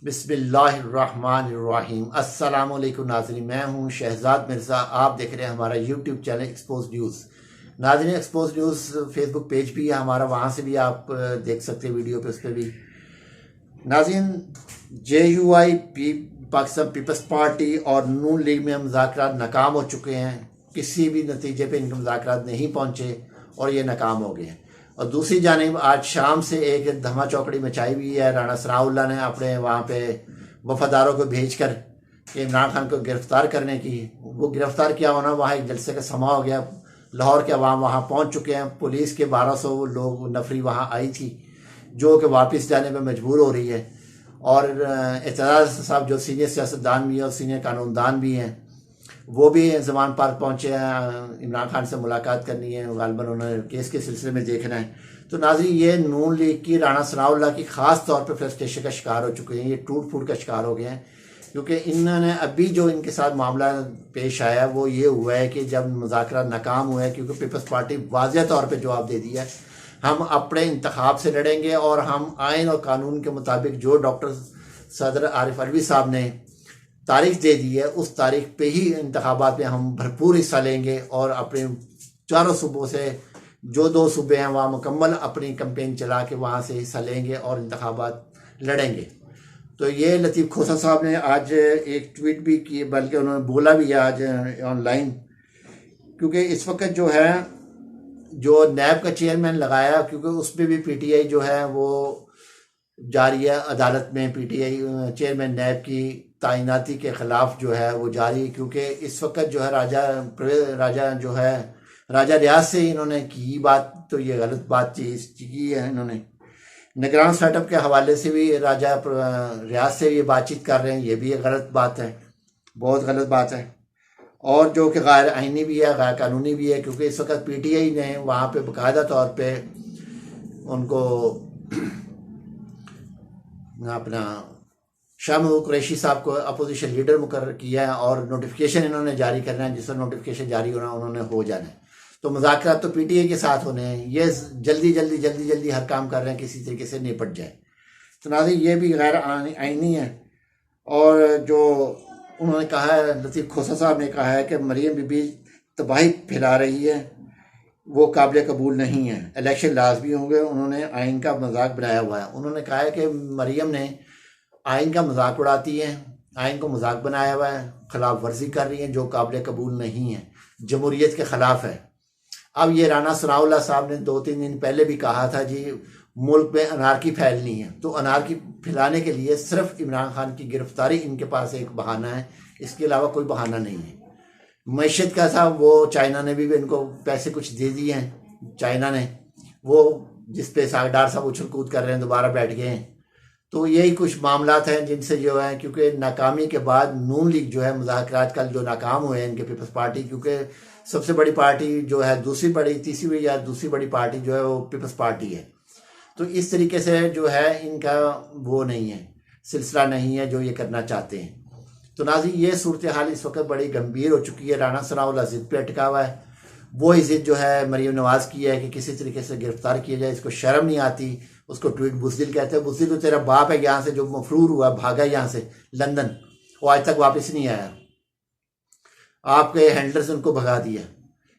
بسم اللہ الرحمن الرحیم۔ السلام علیکم ناظرین، میں ہوں شہزاد مرزا، آپ دیکھ رہے ہیں ہمارا یوٹیوب چینل ایکسپوز نیوز۔ ناظرین، ایکسپوز نیوز فیس بک پیج بھی ہے ہمارا، وہاں سے بھی آپ دیکھ سکتے ہیں ویڈیو پہ، اس پہ بھی۔ ناظرین، JUI پاکستان پیپلز پارٹی اور نون لیگ میں مذاکرات ناکام ہو چکے ہیں، کسی بھی نتیجے پہ ان کے مذاکرات نہیں پہنچے اور یہ ناکام ہو گئے ہیں۔ اور دوسری جانب آج شام سے ایک دھما چوکڑی مچائی ہوئی ہے رانا ثناءاللہ نے اپنے وہاں پہ وفاداروں کو بھیج کر کہ عمران خان کو گرفتار کرنے کی۔ وہ گرفتار کیا ہونا، وہاں ایک جلسے کا سما ہو گیا، لاہور کے عوام وہاں پہنچ چکے ہیں، پولیس کے 1200 لوگ نفری وہاں آئی تھی جو کہ واپس جانے میں مجبور ہو رہی ہے۔ اور اعتراض صاحب جو سینئر سیاستدان بھی ہیں اور سینئر قانون دان بھی ہیں، وہ بھی زمان پارک پہنچے ہیں، عمران خان سے ملاقات کرنی ہے، غالباً انہوں نے کیس کے سلسلے میں دیکھنا ہے۔ تو ناظرین، یہ نون لیگ کی رانا ثناءاللہ کی خاص طور پہ فرسٹریشن کا شکار ہو چکے ہیں، یہ ٹوٹ پھوٹ کا شکار ہو گئے ہیں، کیونکہ انہوں نے ابھی جو ان کے ساتھ معاملہ پیش آیا وہ یہ ہوا ہے کہ جب مذاکرات ناکام ہوئے ہیں، کیونکہ پیپلز پارٹی واضح طور پہ جواب دے دیا ہے، ہم اپنے انتخاب سے لڑیں گے اور ہم آئین اور قانون کے مطابق جو ڈاکٹر صدر عارف علوی صاحب نے تاریخ دے دی ہے، اس تاریخ پہ ہی انتخابات میں ہم بھرپور حصہ لیں گے اور اپنے چاروں صوبوں سے جو 2 صوبے ہیں وہاں مکمل اپنی کمپین چلا کے وہاں سے حصہ لیں گے اور انتخابات لڑیں گے۔ تو یہ لطیف کھوسہ صاحب نے آج ایک ٹویٹ بھی کی، بلکہ انہوں نے بولا بھی ہے آج آن لائن، کیونکہ اس وقت جو ہے جو نیب کا چیئرمین لگایا، کیونکہ اس پہ بھی PTI جو ہے وہ جاری ہے عدالت میں، PTI چیئرمین نیب کی تعیناتی کے خلاف جو ہے وہ جاری، کیونکہ اس وقت جو ہے راجہ ریاض سے انہوں نے کی بات، تو یہ غلط بات چیز کی ہے۔ انہوں نے نگران سیٹ اپ کے حوالے سے بھی راجہ ریاض سے یہ بات چیت کر رہے ہیں، یہ بھی ایک غلط بات ہے، بہت غلط بات ہے، اور جو کہ غیر آئینی بھی ہے، غیر قانونی بھی ہے، کیونکہ اس وقت PTI نے وہاں پہ باقاعدہ طور پہ ان کو اپنا شاہ محمود قریشی صاحب کو اپوزیشن لیڈر مقرر کیا ہے، اور نوٹیفیکیشن انہوں نے جاری کرنا ہے، جس پر نوٹیفیکیشن جاری ہونا انہوں نے ہو جانا ہے۔ تو مذاکرات تو PTI کے ساتھ ہونے ہیں، یہ جلدی ہر کام کر رہے ہیں کسی طریقے سے نپٹ جائے۔ تو ناظرین، یہ بھی غیر آئینی ہے۔ اور جو انہوں نے کہا ہے، لطیف کھوسہ صاحب نے کہا ہے کہ مریم بی بی تباہی پھیلا رہی ہے، وہ قابل قبول نہیں ہے، الیکشن لازمی ہوں گے، انہوں نے آئین کا مذاق بنایا ہوا ہے۔ انہوں نے کہا ہے کہ مریم نے آئین کا مذاق اڑاتی ہے، آئین کو مذاق بنایا ہوا ہے، خلاف ورزی کر رہی ہیں جو قابل قبول نہیں ہے، جمہوریت کے خلاف ہے۔ اب یہ رانا ثناءاللہ صاحب نے 2-3 دن پہلے بھی کہا تھا جی ملک میں انارکی پھیلنی ہے، تو انارکی پھیلانے کے لیے صرف عمران خان کی گرفتاری ان کے پاس ایک بہانہ ہے، اس کے علاوہ کوئی بہانہ نہیں ہے۔ معیشت کا تھا، وہ چائنا نے بھی ان کو پیسے کچھ دے دیے ہیں، چائنا نے، وہ جس پہ ساگڈار صاحب اچھل کود کر رہے ہیں، دوبارہ بیٹھ گئے ہیں۔ تو یہی کچھ معاملات ہیں جن سے جو ہے، کیونکہ ناکامی کے بعد نون لیگ جو ہے مذاکرات کل جو ناکام ہوئے ہیں ان کے پیپلز پارٹی، کیونکہ سب سے بڑی پارٹی جو ہے دوسری بڑی پارٹی جو ہے وہ پیپلز پارٹی ہے، تو اس طریقے سے جو ہے ان کا وہ نہیں ہے، سلسلہ نہیں ہے جو یہ کرنا چاہتے ہیں۔ تو ناظرین، یہ صورتحال اس وقت بڑی گمبھیر ہو چکی ہے۔ رانا ثناءاللہ ضد پہ اٹکا ہوا ہے، وہی ضد جو ہے مریم نواز کی ہے کہ کسی طریقے سے گرفتار کیا جائے، اس کو شرم نہیں آتی، اس کو ٹویٹ بزدل کہتے ہیں۔ بزدل تو تیرا باپ ہے، یہاں سے جو مفرور ہوا، بھاگا یہاں سے لندن، وہ آج تک واپس نہیں آیا، آپ کے ہینڈلرز ان کو بھگا دیا۔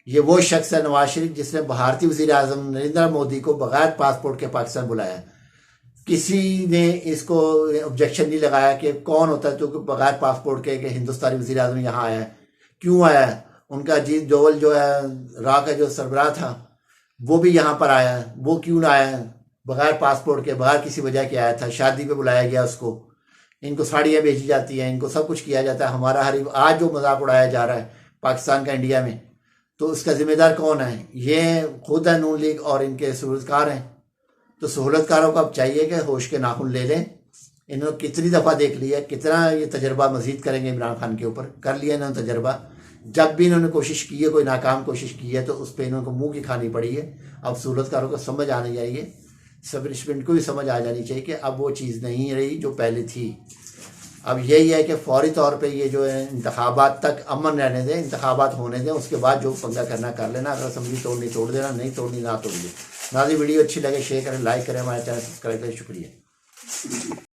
یہ وہ شخص ہے نواز شریف جس نے بھارتی وزیر اعظم نریندر مودی کو بغیر پاسپورٹ کے پاکستان بلایا، کسی نے اس کو آبجیکشن نہیں لگایا کہ کون ہوتا ہے تو بغیر پاسپورٹ کے کہ ہندوستانی وزیر اعظم یہاں آیا ہے، کیوں آیا ہے۔ ان کا اجیت ڈوول جو ہے را کا جو سربراہ تھا وہ بھی یہاں پر آیا ہے، وہ کیوں نہ آیا ہے، بغیر پاسپورٹ کے، بغیر کسی وجہ کے آیا تھا، شادی پہ بلایا گیا اس کو، ان کو ساڑیاں بھیجی جاتی ہیں، ان کو سب کچھ کیا جاتا ہے۔ ہمارا حریف آج جو مذاق اڑایا جا رہا ہے پاکستان کا انڈیا میں، تو اس کا ذمہ دار کون ہے؟ یہ خود ہے نون لیگ اور ان کے سہولتکار ہیں۔ تو سہولتکاروں کو اب چاہیے کہ ہوش کے ناخن لے لیں، انہوں نے کتنی دفعہ دیکھ لیا، کتنا یہ تجربہ مزید کریں گے عمران خان کے اوپر، کر لیا انہوں نے تجربہ، جب بھی انہوں نے کوشش کی ہے، کوئی ناکام کوشش کی ہے تو اس پہ انہوں کو منہ کی کھانی پڑی ہے۔ اب سہولتکاروں کو سمجھ آنے چاہیے، اسٹیبلشمنٹ کو بھی سمجھ آ جانی چاہیے کہ اب وہ چیز نہیں رہی جو پہلے تھی۔ اب یہی ہے کہ فوری طور پہ یہ جو ہے انتخابات تک امن رہنے دیں، انتخابات ہونے دیں، اس کے بعد جو پنگا کرنا کر لینا، اگر اسمبلی توڑنی توڑ دینا، نہیں توڑنی نہ توڑیے۔ ناظرین، ویڈیو اچھی لگے شیئر کریں، لائک کریں، ہمارے چینل سبسکرائب کریں، شکریہ۔